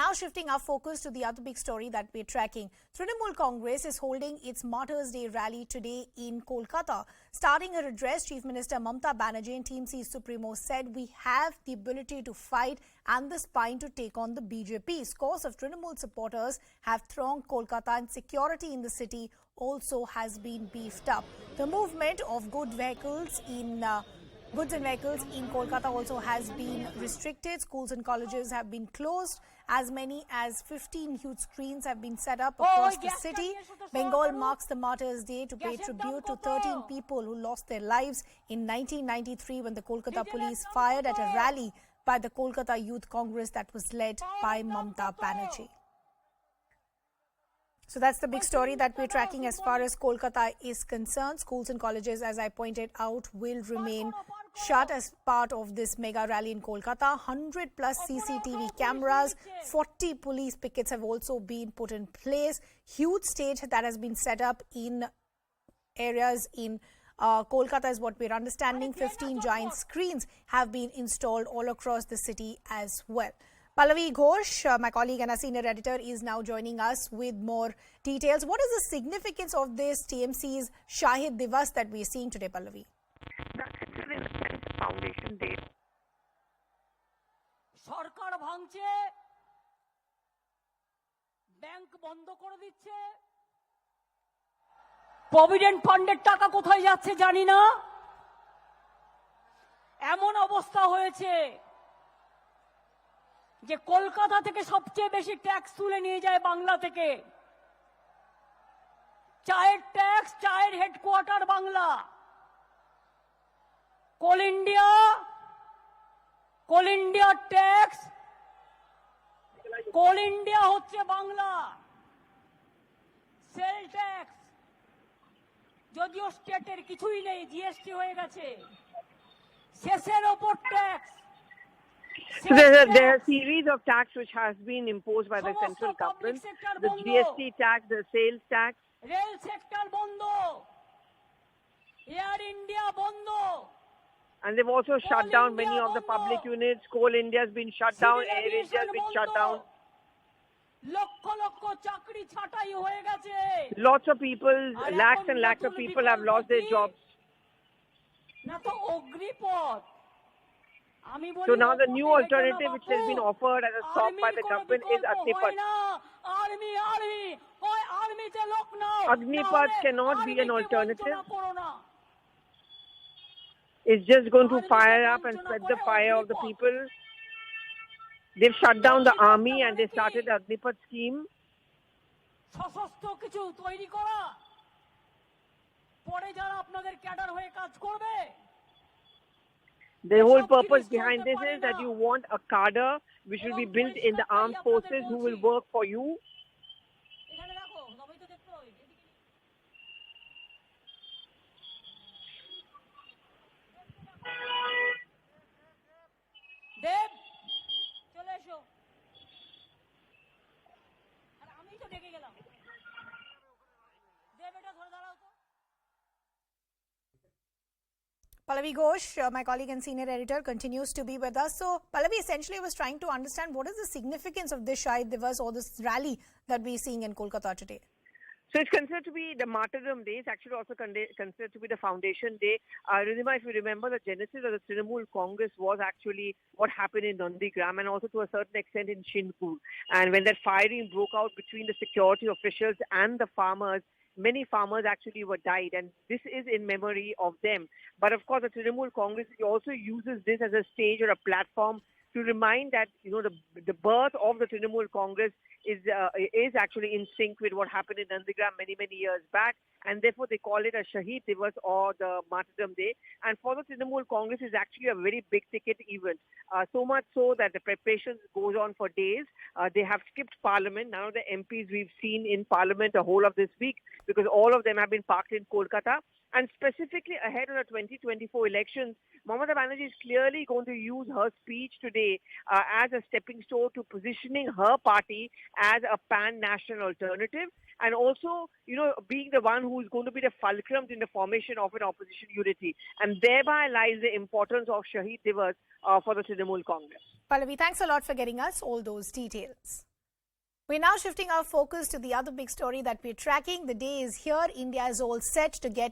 now shifting our focus to the other big story that we're tracking. Trinamool Congress is holding its Martyrs Day rally today in Kolkata. Starting her address, Chief Minister Mamata Banerjee and Team C Supremo said, "We have the ability to fight and the spine to take on the BJP. Scores of Trinamool supporters have thronged Kolkata and security in the city also has been beefed up. The movement of goods and vehicles in Kolkata also has been restricted. Schools and colleges have been closed. As many as 15 huge screens have been set up across the city. Bengal marks the Martyrs' Day to pay tribute to 13 people who lost their lives in 1993 when the Kolkata police fired at a rally by the Kolkata Youth Congress that was led by Mamata Banerjee." So that's the big story that we're tracking as far as Kolkata is concerned. Schools and colleges, as I pointed out, will remain shut as part of this mega rally in Kolkata. 100 plus CCTV cameras, 40 police pickets have also been put in place. Huge stage that has been set up in areas in Kolkata is what we're understanding. 15 giant screens have been installed all across the city as well. Pallavi Ghosh, my colleague and a senior editor, is now joining us with more details. What is the significance of this TMC's Shahid Divas that we're seeing today, Pallavi? That's actually in a sense Foundation Day. সরকার ভাঙছে, bank বন্ধ করে দিচ্ছে, provident ফান্ডের টাকা কোথায় যাচ্ছে জানি না, এমন অবস্থা হয়েছে যে কলকাতা থেকে সবচেয়ে বেশি ট্যাক্স তুলে নিয়ে যায় বাংলা থেকে। চায়ের ট্যাক্স, চায়ের হেডকোয়ার্টার বাংলা। কোল ইন্ডিয়া ট্যাক্স, কোল ইন্ডিয়া হচ্ছে বাংলা। সেল ট্যাক্স যদিও স্টেটের কিছুই নেই, জিএসটি হয়ে গেছে। শেষের ওপর tax. So there are a series of tax which has been imposed by the central government. The GST tax, the sales tax. Rail sector বন্ধ, এয়ার ইন্ডিয়া বন্ধ। And they've also shut down many of the public units. Coal India has been shut down. Air India has been shut down. Lakh lakh চাকরি ছাঁটাই হয়ে গেছে। Lots of people, lakhs and lakhs of people have lost their jobs. না তো Agnipath. So now the new alternative which has been offered as a stop by the government is Agnipath. Agnipath cannot be an alternative. It's just going to fire up and spread the fire of the people. They've shut down the army and they started the Agnipath scheme. সশস্ত্র কিছু তৈরি করা, পরে যারা আপনাদের cadre হয়ে কাজ করবে। The whole purpose behind this is that you want a cadre which will be built in the armed forces who will work for you. দেব চলে এসো, আর আমি তো ডেকে গেলাম। দেব এটা ধরে দাঁড়াও তো। Pallavi Ghosh, my colleague and senior editor, continues to be with us. So, Pallavi, essentially I was trying to understand what is the significance of this Shahid Divas or this rally that we're seeing in Kolkata today? So it's considered to be the Martyrdom Day. It's actually also considered to be the Foundation Day. Ridhima, if you remember, the genesis of the Trinamool Congress was actually what happened in Nandigram and also to a certain extent in Shinpur. And when that firing broke out between the security officials and the farmers, many farmers actually were died, and this is in memory of them. But of course, the Trinamool Congress also uses this as a stage or a platform to remind that the birth of the Trinamool Congress is actually in sync with what happened in Nandigram many years back, and therefore they call it a Shahid Divas or the Martyrdom Day. And for the Trinamool Congress is actually a very big ticket event, so much so that the preparations goes on for days. They have skipped Parliament. None of the MPs we've seen in Parliament the whole of this week because all of them have been parked in Kolkata. And specifically ahead of the 2024 elections, Mamata Banerjee is clearly going to use her speech today as a stepping stone to positioning her party as a pan-national alternative, and also, being the one who is going to be the fulcrum in the formation of an opposition unity. And thereby lies the importance of Shahid Divas for the Trinamool Congress. Pallavi, thanks a lot for getting us all those details. We're now shifting our focus to the other big story that we're tracking. The day is here. India is all set to get